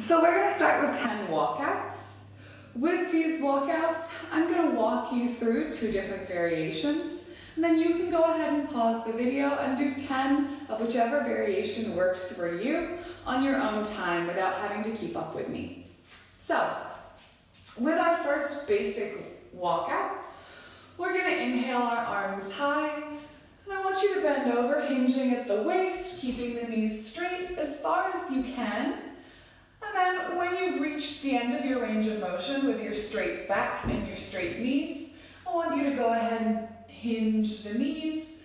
So we're going to start with 10 walkouts. With these walkouts, I'm going to walk you through 2 different variations, and then you can go ahead and pause the video and do 10 of whichever variation works for you on your own time without having to keep up with me. So, with our first basic walkout, we're going to inhale our arms high, and I want you to bend over, hinging at the waist, keeping the knees straight as far as you can. And then when you've reached the end of your range of motion with your straight back and your straight knees, I want you to go ahead and hinge the knees,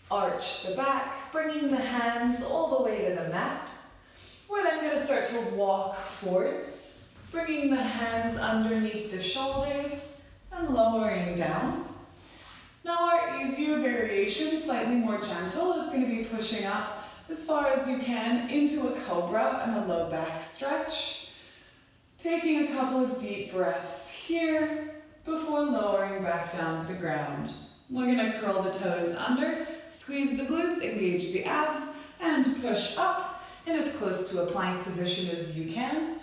arch the back, bringing the hands all the way to the mat. We're then going to start to walk forwards, bringing the hands underneath the shoulders and lowering down. Now our easier variation, slightly more gentle, is going to be pushing up as far as you can into a cobra and a low back stretch. Taking a couple of deep breaths here before lowering back down to the ground. We're going to curl the toes under, squeeze the glutes, engage the abs, and push up in as close to a plank position as you can.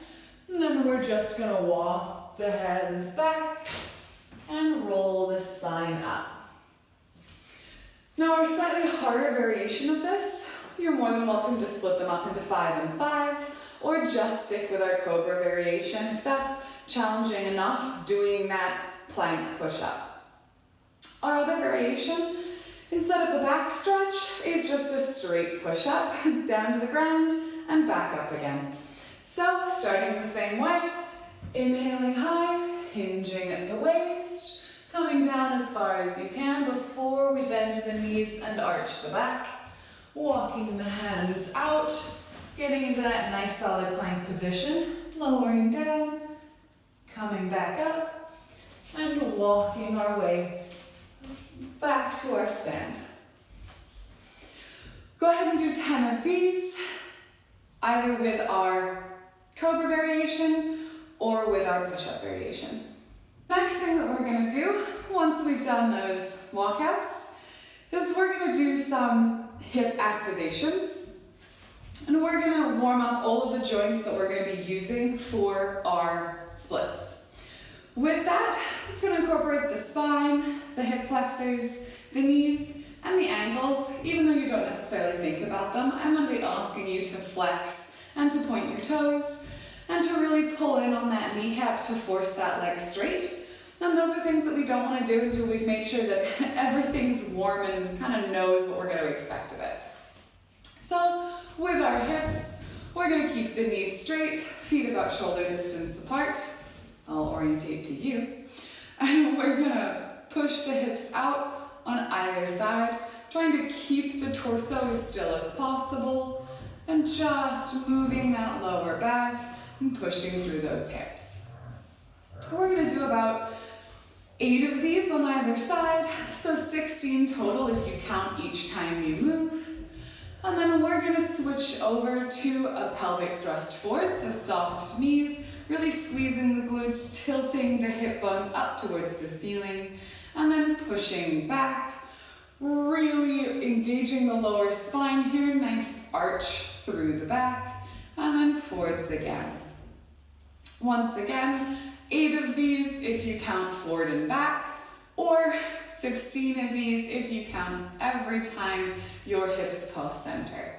And then we're just going to walk the hands back and roll the spine up. Now our slightly harder variation of this, you're more than welcome to split them up into 5 and 5, or just stick with our cobra variation if that's challenging enough doing that plank push-up. Our other variation, instead of the back stretch, is just a straight push-up down to the ground and back up again. So, starting the same way, inhaling high, hinging at the waist, coming down as far as you can before we bend the knees and arch the back. Walking the hands out, getting into that nice solid plank position, lowering down, coming back up, and walking our way back to our stand. Go ahead and do 10 of these, either with our cobra variation or with our push-up variation. Next thing that we're going to do, once we've done those walkouts, is we're going to do some hip activations, and we're going to warm up all of the joints that we're going to be using for our splits. With that, it's going to incorporate the spine, the hip flexors, the knees, and the ankles. Even though you don't necessarily think about them, I'm going to be asking you to flex and to point your toes and to really pull in on that kneecap to force that leg straight. And those are things that we don't want to do until we've made sure that everything's warm and kind of knows what we're going to expect of it. So with our hips, we're going to keep the knees straight, feet about shoulder distance apart. I'll orientate to you. And we're going to push the hips out on either side, trying to keep the torso as still as possible, and just moving that lower back and pushing through those hips. We're going to do about 8 of these on either side, so 16 total if you count each time you move. And then we're going to switch over to a pelvic thrust forward, so soft knees, really squeezing the glutes, tilting the hip bones up towards the ceiling, and then pushing back, really engaging the lower spine here, nice arch through the back, and then forwards again. Once again, 8 of these if you count forward and back, or 16 of these if you count every time your hips pulse center.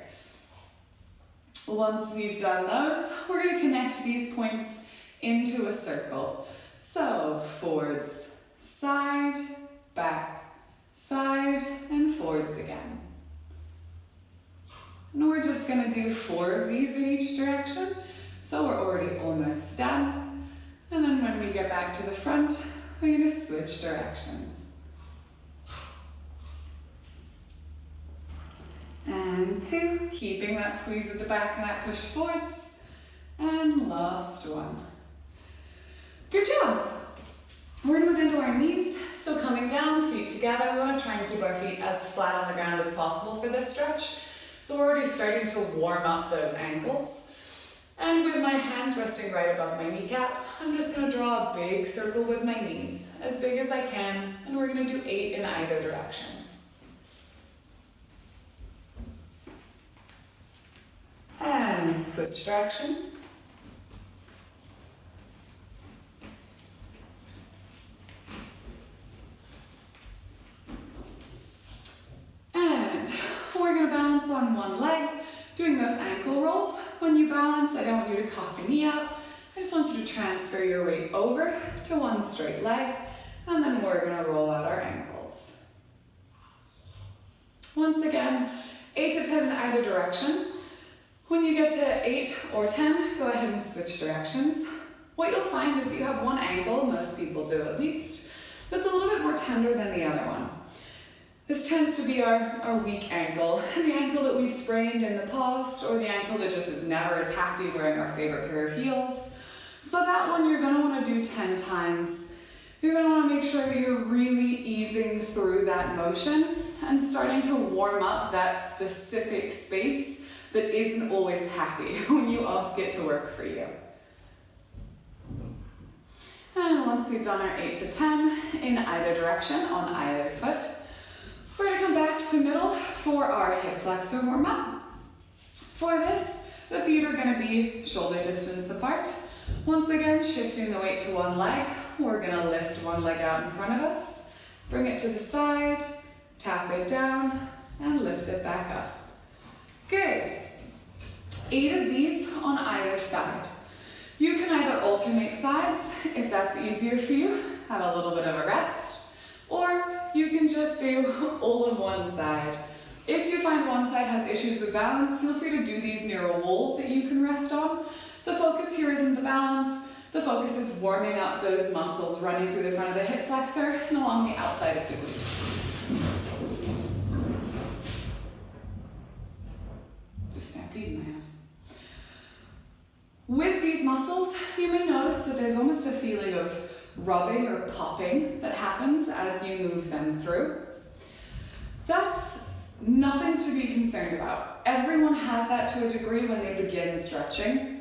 Once we've done those, we're going to connect these points into a circle. So forwards, side, back, side, and forwards again. And we're just going to do 4 of these in each direction, so we're already almost done. And then when we get back to the front, we're going to switch directions. And 2, keeping that squeeze at the back and that push forwards. And last one. Good job. We're going to move into our knees. So coming down, feet together, we want to try and keep our feet as flat on the ground as possible for this stretch. So we're already starting to warm up those ankles. And with my hands resting right above my kneecaps, I'm just going to draw a big circle with my knees, as big as I can, and we're going to do 8 in either direction. And switch directions. those ankle rolls. When you balance, I don't want you to cock a knee up. I just want you to transfer your weight over to one straight leg, and then we're gonna roll out our ankles. Once again, 8 to 10 in either direction. When you get to 8 or 10, go ahead and switch directions. What you'll find is that you have one ankle, most people do at least, that's a little bit more tender than the other one. This tends to be our weak ankle, the ankle that we sprained in the past, or the ankle that just is never as happy wearing our favorite pair of heels. So that one you're gonna wanna do 10 times. You're gonna wanna make sure that you're really easing through that motion and starting to warm up that specific space that isn't always happy when you ask it to work for you. And once we've done our 8 to 10 in either direction on either foot, we're gonna come back to middle for our hip flexor warm up. For this, the feet are gonna be shoulder distance apart. Once again, shifting the weight to one leg, we're gonna lift one leg out in front of us, bring it to the side, tap it down, and lift it back up. Good. 8 of these on either side. You can either alternate sides, if that's easier for you, have a little bit of a rest, or you can just do all of one side. If you find one side has issues with balance, feel free to do these near a wall that you can rest on. The focus here isn't the balance, the focus is warming up those muscles running through the front of the hip flexor and along the outside of the glute. Just stampede in my house. With these muscles, you may notice that there's almost a feeling of rubbing or popping that happens as you move them through. That's nothing to be concerned about. Everyone has that to a degree when they begin stretching.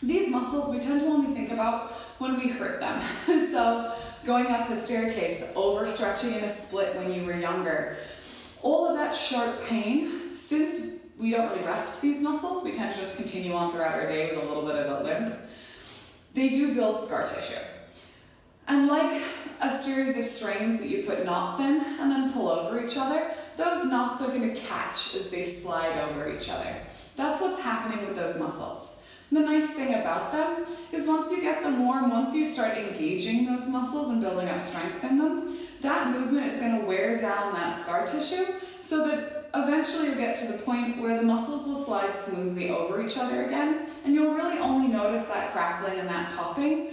These muscles we tend to only think about when we hurt them. So going up a staircase, overstretching in a split when you were younger, all of that sharp pain, since we don't really rest these muscles, we tend to just continue on throughout our day with a little bit of a limp. They do build scar tissue. And like a series of strings that you put knots in and then pull over each other, those knots are going to catch as they slide over each other. That's what's happening with those muscles. The nice thing about them is once you get them warm, once you start engaging those muscles and building up strength in them, that movement is going to wear down that scar tissue so that eventually you'll get to the point where the muscles will slide smoothly over each other again, and you'll really only notice that crackling and that popping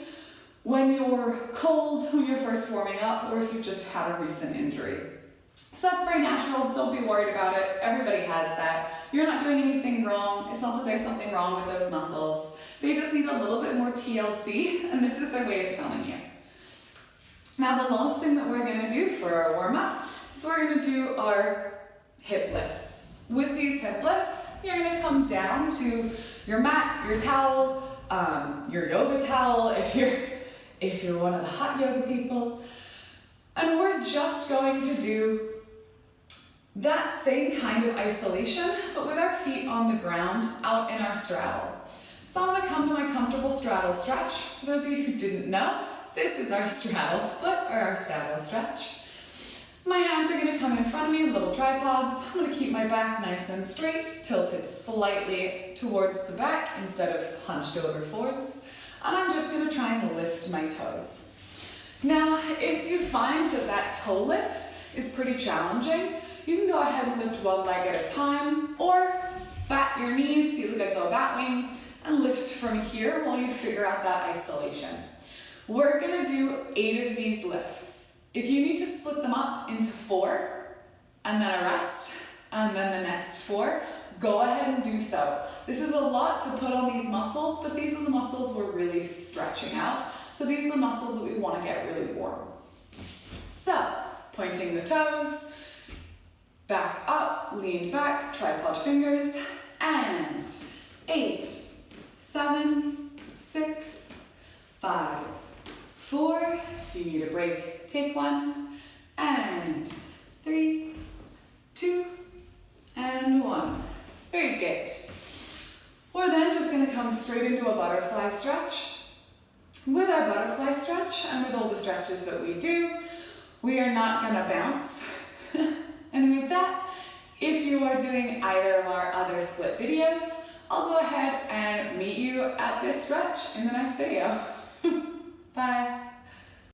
when you're cold, when you're first warming up, or if you've just had a recent injury. So that's very natural, don't be worried about it, everybody has that. You're not doing anything wrong, it's not that there's something wrong with those muscles. They just need a little bit more TLC, and this is their way of telling you. Now the last thing that we're gonna do for our warm-up is we're gonna do our hip lifts. With these hip lifts, you're gonna come down to your mat, your towel, your yoga towel, if you're one of the hot yoga people. And we're just going to do that same kind of isolation, but with our feet on the ground, out in our straddle. So I'm gonna come to my comfortable straddle stretch. For those of you who didn't know, this is our straddle split, or our straddle stretch. My hands are gonna come in front of me, little tripods. I'm gonna keep my back nice and straight, tilted slightly towards the back instead of hunched over forwards. And I'm just gonna try and lift my toes. Now, if you find that that toe lift is pretty challenging, you can go ahead and lift one leg at a time, or bat your knees, see like go bat wings, and lift from here while you figure out that isolation. We're gonna do 8 of these lifts. If you need to split them up into 4, and then a rest, and then the next 4, go ahead and do so. This is a lot to put on these muscles, but these are the muscles we're really stretching out. So these are the muscles that we want to get really warm. So, pointing the toes, back up, leaned back, tripod fingers, and 8, 7, 6, 5, 4, if you need a break, take one, and 3, 2, and 1. Very good. We're then just going to come straight into a butterfly stretch. With our butterfly stretch, and with all the stretches that we do, we are not going to bounce. And with that, if you are doing either of our other split videos, I'll go ahead and meet you at this stretch in the next video. Bye.